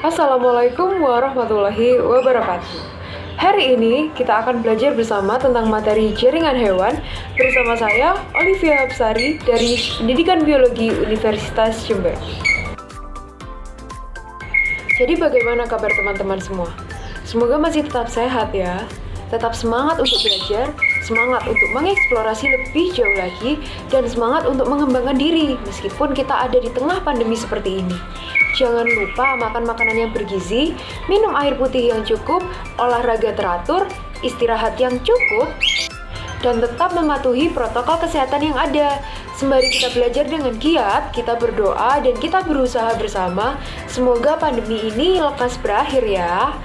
Assalamualaikum warahmatullahi wabarakatuh. Hari ini kita akan belajar bersama tentang materi jaringan hewan bersama saya, Olivia Hapsari dari Pendidikan Biologi Universitas Jember. Jadi bagaimana kabar teman-teman semua? Semoga masih tetap sehat ya. Tetap semangat untuk belajar, semangat untuk mengeksplorasi lebih jauh lagi, dan semangat untuk mengembangkan diri meskipun kita ada di tengah pandemi seperti ini. Jangan lupa makan makanan yang bergizi, minum air putih yang cukup, olahraga teratur, istirahat yang cukup, dan tetap mematuhi protokol kesehatan yang ada. Sembari kita belajar dengan giat, kita berdoa dan kita berusaha bersama. Semoga pandemi ini lekas berakhir ya.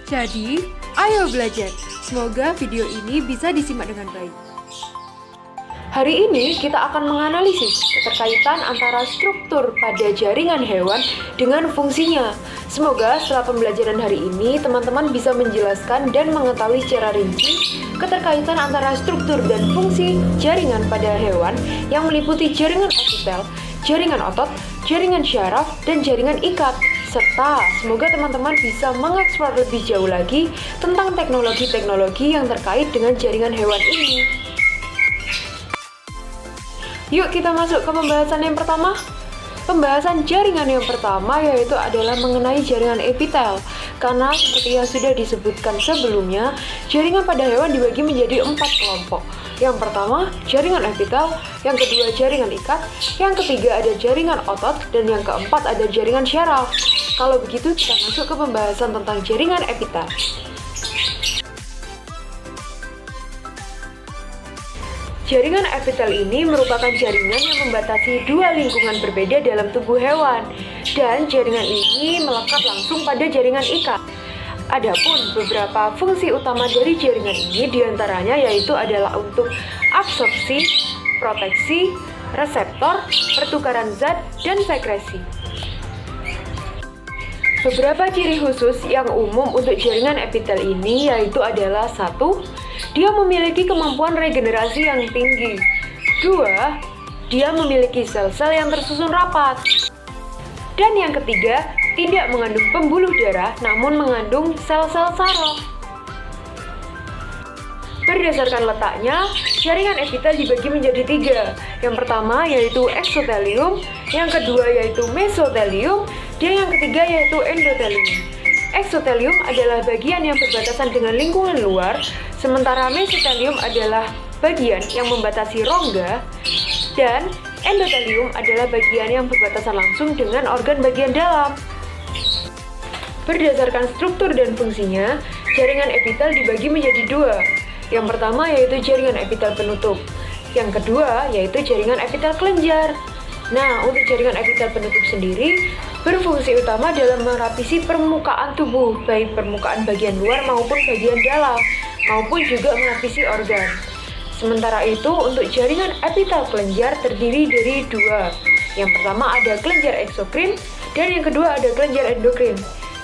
Jadi, ayo belajar. Semoga video ini bisa disimak dengan baik. Hari ini kita akan menganalisis keterkaitan antara struktur pada jaringan hewan dengan fungsinya. Semoga setelah pembelajaran hari ini, teman-teman bisa menjelaskan dan mengetahui secara rinci keterkaitan antara struktur dan fungsi jaringan pada hewan yang meliputi jaringan epitel, jaringan otot, jaringan syaraf, dan jaringan ikat. Serta semoga teman-teman bisa mengeksplor lebih jauh lagi tentang teknologi-teknologi yang terkait dengan jaringan hewan ini. Yuk kita masuk ke pembahasan yang pertama. Pembahasan jaringan yang pertama yaitu adalah mengenai jaringan epitel. Karena seperti yang sudah disebutkan sebelumnya, jaringan pada hewan dibagi menjadi 4 kelompok. Yang pertama, jaringan epitel, yang kedua jaringan ikat, yang ketiga ada jaringan otot, dan yang keempat ada jaringan syaraf. Kalau begitu kita masuk ke pembahasan tentang jaringan epitel. Jaringan epitel ini merupakan jaringan yang membatasi dua lingkungan berbeda dalam tubuh hewan, dan jaringan ini melekat langsung pada jaringan ikat. Adapun beberapa fungsi utama dari jaringan ini diantaranya yaitu adalah untuk absorpsi, proteksi, reseptor, pertukaran zat, dan sekresi. Beberapa ciri khusus yang umum untuk jaringan epitel ini yaitu adalah 1. Dia memiliki kemampuan regenerasi yang tinggi. 2. Dia memiliki sel-sel yang tersusun rapat. Dan yang ketiga, tidak mengandung pembuluh darah namun mengandung sel-sel saraf. Berdasarkan letaknya, jaringan epitel dibagi menjadi 3. Yang pertama yaitu eksotelium, yang kedua yaitu mesotelium, dan yang ketiga yaitu endotelium. Eksotelium adalah bagian yang berbatasan dengan lingkungan luar, sementara mesotelium adalah bagian yang membatasi rongga, dan endotelium adalah bagian yang berbatasan langsung dengan organ bagian dalam. Berdasarkan struktur dan fungsinya, jaringan epitel dibagi menjadi 2. Yang pertama yaitu jaringan epitel penutup, yang kedua yaitu jaringan epitel kelenjar. Nah, untuk jaringan epitel penutup sendiri berfungsi utama dalam merapisi permukaan tubuh, baik permukaan bagian luar maupun bagian dalam, maupun juga melapisi organ. Sementara itu, untuk jaringan epitel kelenjar terdiri dari 2. Yang pertama ada kelenjar eksokrin, dan yang kedua ada kelenjar endokrin.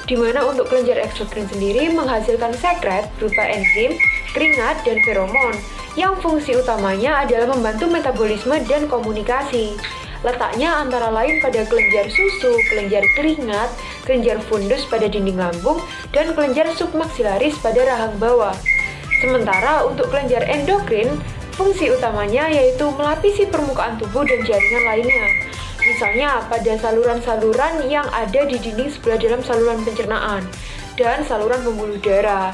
Di mana untuk kelenjar eksokrin sendiri menghasilkan sekret berupa enzim, keringat, dan feromon, yang fungsi utamanya adalah membantu metabolisme dan komunikasi. Letaknya antara lain pada kelenjar susu, kelenjar keringat, kelenjar fundus pada dinding lambung, dan kelenjar submaksilaris pada rahang bawah. Sementara untuk kelenjar endokrin, fungsi utamanya yaitu melapisi permukaan tubuh dan jaringan lainnya. Misalnya pada saluran-saluran yang ada di dinding sebelah dalam saluran pencernaan dan saluran pembuluh darah.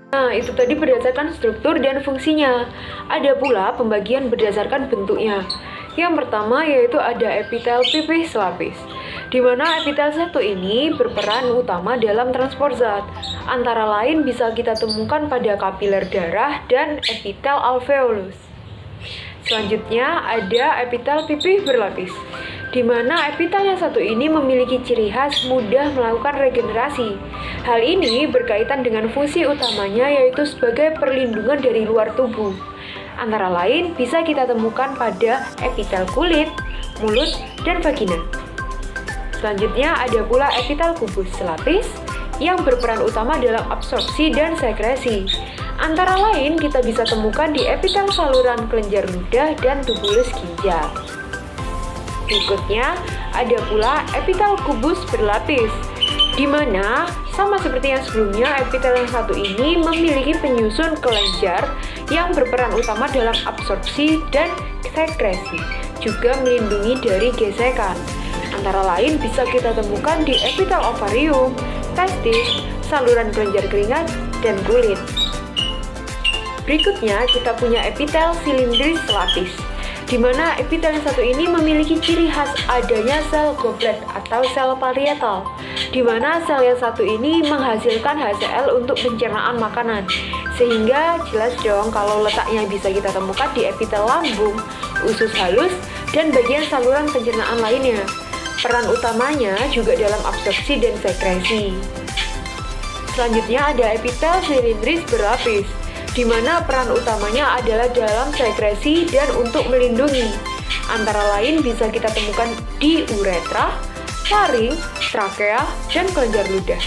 Nah, itu tadi berdasarkan struktur dan fungsinya. Ada pula pembagian berdasarkan bentuknya. Yang pertama yaitu ada epitel pipih selapis, di mana epitel satu ini berperan utama dalam transport zat. Antara lain bisa kita temukan pada kapiler darah dan epitel alveolus. Selanjutnya ada epitel pipih berlapis, di mana epitel yang satu ini memiliki ciri khas mudah melakukan regenerasi. Hal ini berkaitan dengan fungsi utamanya yaitu sebagai perlindungan dari luar tubuh. Antara lain bisa kita temukan pada epitel kulit, mulut, dan vagina. Selanjutnya ada pula epitel kubus selapis yang berperan utama dalam absorpsi dan sekresi. Antara lain kita bisa temukan di epitel saluran kelenjar ludah dan tubulus ginjal. Berikutnya, ada pula epitel kubus berlapis, di mana sama seperti yang sebelumnya, epitel yang satu ini memiliki penyusun kelenjar yang berperan utama dalam absorpsi dan sekresi, juga melindungi dari gesekan. Antara lain bisa kita temukan di epitel ovarium, testis, saluran kelenjar keringat, dan kulit. Berikutnya, kita punya epitel silindris lapis, di mana epitel yang satu ini memiliki ciri khas adanya sel goblet atau sel parietal, di mana sel yang satu ini menghasilkan HCl untuk pencernaan makanan, sehingga jelas dong kalau letaknya bisa kita temukan di epitel lambung, usus halus, dan bagian saluran pencernaan lainnya. Peran utamanya juga dalam absorpsi dan sekresi. Selanjutnya ada epitel silindris berlapis, di mana peran utamanya adalah dalam sekresi dan untuk melindungi. Antara lain bisa kita temukan di uretra, laring, trakea, dan kelenjar ludah.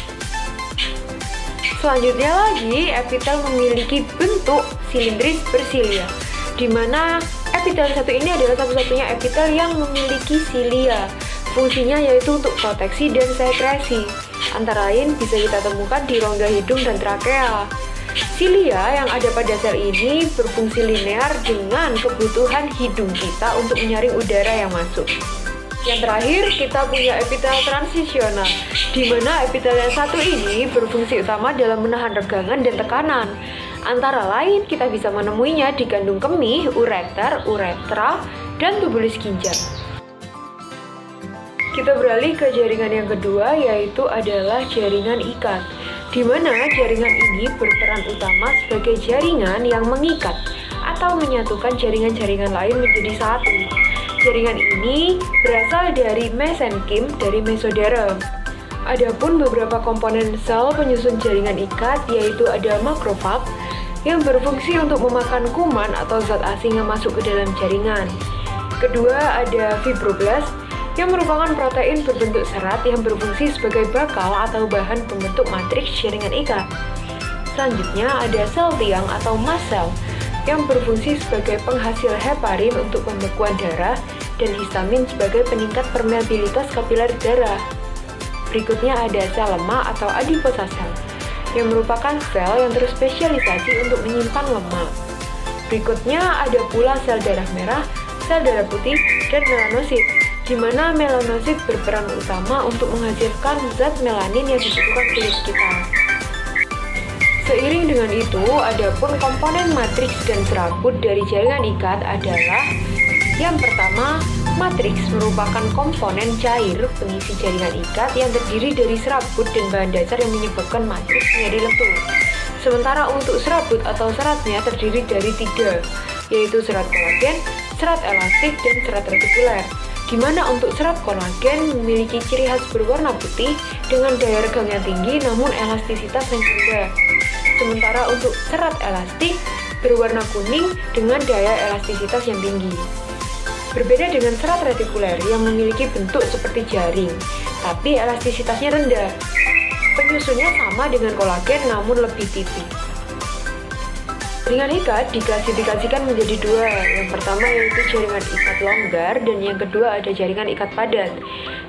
Selanjutnya lagi, epitel memiliki bentuk silindris bersilia, di mana epitel satu ini adalah satu-satunya epitel yang memiliki silia. Fungsinya yaitu untuk proteksi dan sekresi. Antara lain bisa kita temukan di rongga hidung dan trakea. Silia yang ada pada sel ini berfungsi linear dengan kebutuhan hidung kita untuk menyaring udara yang masuk. Yang terakhir, kita punya epitel transisional, di mana epitel yang satu ini berfungsi utama dalam menahan regangan dan tekanan. Antara lain, kita bisa menemuinya di kandung kemih, ureter, uretra, dan tubulis ginjal. Kita beralih ke jaringan yang kedua, yaitu adalah jaringan ikat, di mana jaringan ini berperan utama sebagai jaringan yang mengikat atau menyatukan jaringan-jaringan lain menjadi satu. Jaringan ini berasal dari mesenkim dari mesoderm. Adapun beberapa komponen sel penyusun jaringan ikat, yaitu ada makrofag yang berfungsi untuk memakan kuman atau zat asing yang masuk ke dalam jaringan. Kedua, ada fibroblast yang merupakan protein berbentuk serat yang berfungsi sebagai bakal atau bahan pembentuk matriks jaringan ikat. Selanjutnya ada sel tiang atau mast cell yang berfungsi sebagai penghasil heparin untuk pembekuan darah dan histamin sebagai peningkat permeabilitas kapiler darah. Berikutnya ada sel lemak atau adiposa cell yang merupakan sel yang terspesialisasi untuk menyimpan lemak. Berikutnya ada pula sel darah merah, sel darah putih, dan melanosit, di mana melanosit berperan utama untuk menghasilkan zat melanin yang dibutuhkan kulit kita. Seiring dengan itu, adapun komponen matriks dan serabut dari jaringan ikat adalah yang pertama, matriks merupakan komponen cair pengisi jaringan ikat yang terdiri dari serabut dan bahan dasar yang menyebabkan matriks menjadi lentur. Sementara untuk serabut atau seratnya terdiri dari 3, yaitu serat kolagen, serat elastik, dan serat retikuler. Di mana untuk serat kolagen memiliki ciri khas berwarna putih dengan daya regang yang tinggi namun elastisitas yang rendah. Sementara untuk serat elastik berwarna kuning dengan daya elastisitas yang tinggi. Berbeda dengan serat retikuler yang memiliki bentuk seperti jaring, tapi elastisitasnya rendah. Penyusunnya sama dengan kolagen namun lebih tipis. Jaringan ikat diklasifikasikan menjadi 2. Yang pertama yaitu jaringan ikat longgar dan yang kedua ada jaringan ikat padat.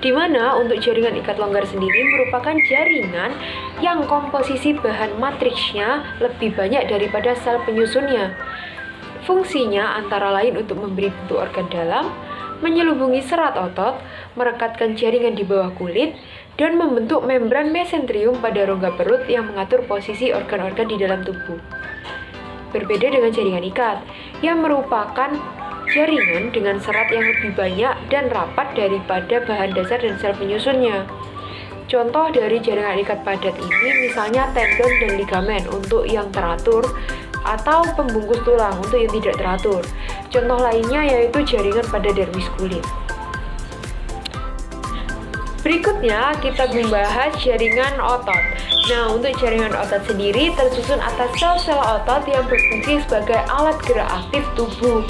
Di mana untuk jaringan ikat longgar sendiri merupakan jaringan yang komposisi bahan matriksnya lebih banyak daripada sel penyusunnya. Fungsinya antara lain untuk memberi bentuk organ dalam, menyelubungi serat otot, merekatkan jaringan di bawah kulit, dan membentuk membran mesenterium pada rongga perut yang mengatur posisi organ-organ di dalam tubuh. Berbeda dengan jaringan ikat, yang merupakan jaringan dengan serat yang lebih banyak dan rapat daripada bahan dasar dan sel penyusunnya. Contoh dari jaringan ikat padat ini misalnya tendon dan ligamen untuk yang teratur, atau pembungkus tulang untuk yang tidak teratur. Contoh lainnya yaitu jaringan pada dermis kulit. Berikutnya kita membahas jaringan otot. Nah, untuk jaringan otot sendiri tersusun atas sel-sel otot yang berfungsi sebagai alat gerak aktif tubuh.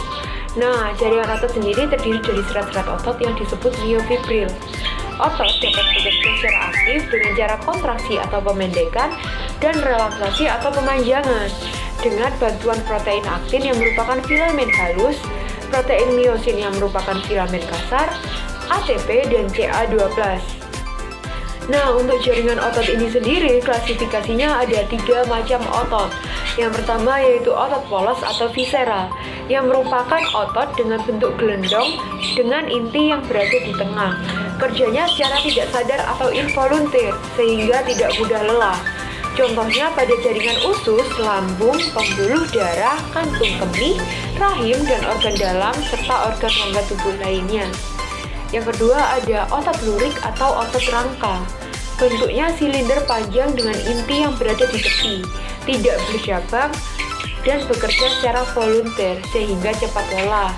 Nah, jaringan otot sendiri terdiri dari serat-serat otot yang disebut miofibril. Otot dapat bekerja secara aktif dengan cara kontraksi atau pemendekan dan relaksasi atau pemanjangan dengan bantuan protein aktin yang merupakan filamen halus, protein miosin yang merupakan filamen kasar, ATP, dan CA2+. Nah, untuk jaringan otot ini sendiri, klasifikasinya ada 3 macam otot. Yang pertama yaitu otot polos atau visceral, yang merupakan otot dengan bentuk gelendong dengan inti yang berada di tengah. Kerjanya secara tidak sadar atau involunteer, sehingga tidak mudah lelah. Contohnya pada jaringan usus, lambung, pembuluh darah, kantung kemih, rahim, dan organ dalam, serta organ rongga tubuh lainnya. Yang kedua ada otot lurik atau otot rangka. Bentuknya silinder panjang dengan inti yang berada di tepi, tidak bercabang, dan bekerja secara volunteer sehingga cepat lelah.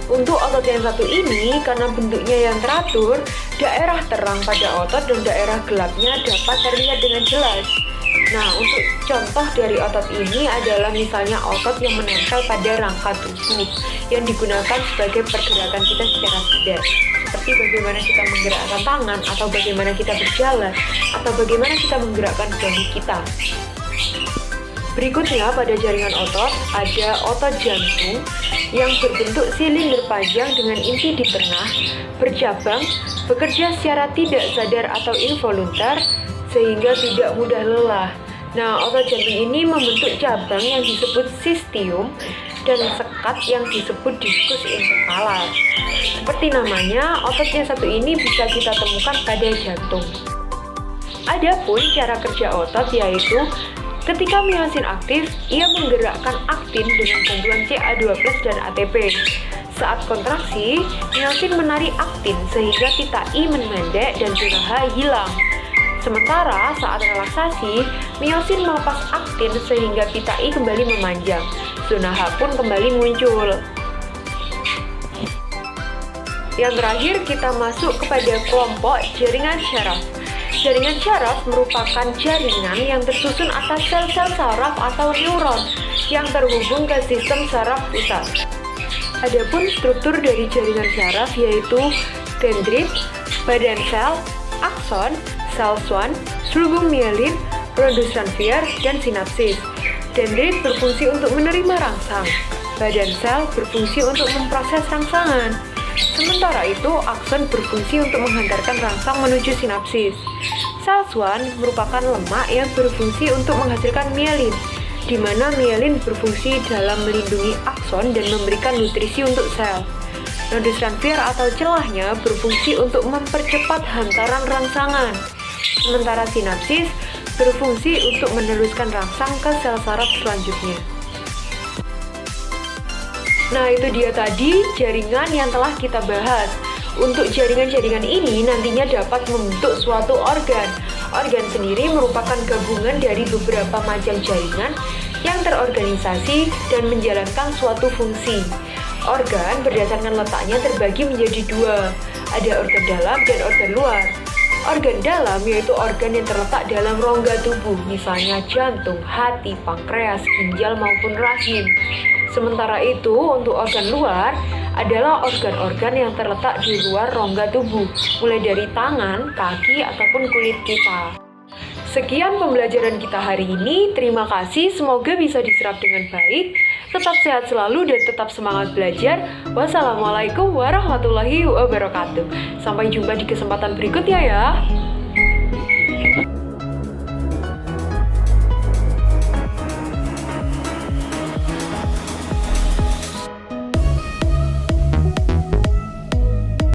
Untuk otot yang satu ini, karena bentuknya yang teratur, daerah terang pada otot dan daerah gelapnya dapat terlihat dengan jelas. Nah, untuk contoh dari otot ini adalah misalnya otot yang menempel pada rangka tubuh yang digunakan sebagai pergerakan kita secara sadar, seperti bagaimana kita menggerakkan tangan, atau bagaimana kita berjalan, atau bagaimana kita menggerakkan bahu kita. Berikutnya pada jaringan otot ada otot jantung yang berbentuk silinder panjang dengan inti di tengah, bercabang, bekerja secara tidak sadar atau involunter sehingga tidak mudah lelah. Nah, otot jantung ini membentuk cabang yang disebut sistium dan sekat yang disebut diskus intercalaris. Seperti namanya, otot yang satu ini bisa kita temukan pada jantung. Adapun cara kerja otot yaitu ketika miosin aktif, ia menggerakkan aktin dengan bantuan CA2+ dan ATP. Saat kontraksi, miosin menarik aktin sehingga tita I memendek dan zona H hilang. Sementara saat relaksasi, miosin melepas aktin sehingga tita I kembali memanjang. Zona H pun kembali muncul. Yang terakhir kita masuk kepada kelompok jaringan syaraf. Jaringan syaraf merupakan jaringan yang tersusun atas sel-sel saraf atau neuron yang terhubung ke sistem saraf pusat. Adapun struktur dari jaringan syaraf yaitu dendrit, badan sel, akson, sel swan, selubung mielin, rhodus transfer, dan sinapsis. Dendrit berfungsi untuk menerima rangsang. Badan sel berfungsi untuk memproses rangsangan. Sementara itu, akson berfungsi untuk menghantarkan rangsang menuju sinapsis. Sel swan merupakan lemak yang berfungsi untuk menghasilkan mielin, di mana mielin berfungsi dalam melindungi akson dan memberikan nutrisi untuk sel. Rhodus transfer atau celahnya berfungsi untuk mempercepat hantaran rangsangan. Sementara sinapsis berfungsi untuk meneruskan rangsang ke sel saraf selanjutnya. Nah, itu dia tadi jaringan yang telah kita bahas. Untuk jaringan-jaringan ini nantinya dapat membentuk suatu organ. Organ sendiri merupakan gabungan dari beberapa macam jaringan yang terorganisasi dan menjalankan suatu fungsi. Organ berdasarkan letaknya terbagi menjadi 2. Ada organ dalam dan organ luar. Organ dalam yaitu organ yang terletak dalam rongga tubuh, misalnya jantung, hati, pankreas, ginjal maupun rahim. Sementara itu, untuk organ luar adalah organ-organ yang terletak di luar rongga tubuh, mulai dari tangan, kaki, ataupun kulit kita. Sekian pembelajaran kita hari ini. Terima kasih, semoga bisa diserap dengan baik. Tetap sehat selalu dan tetap semangat belajar. Wassalamualaikum warahmatullahi wabarakatuh. Sampai jumpa di kesempatan berikutnya ya.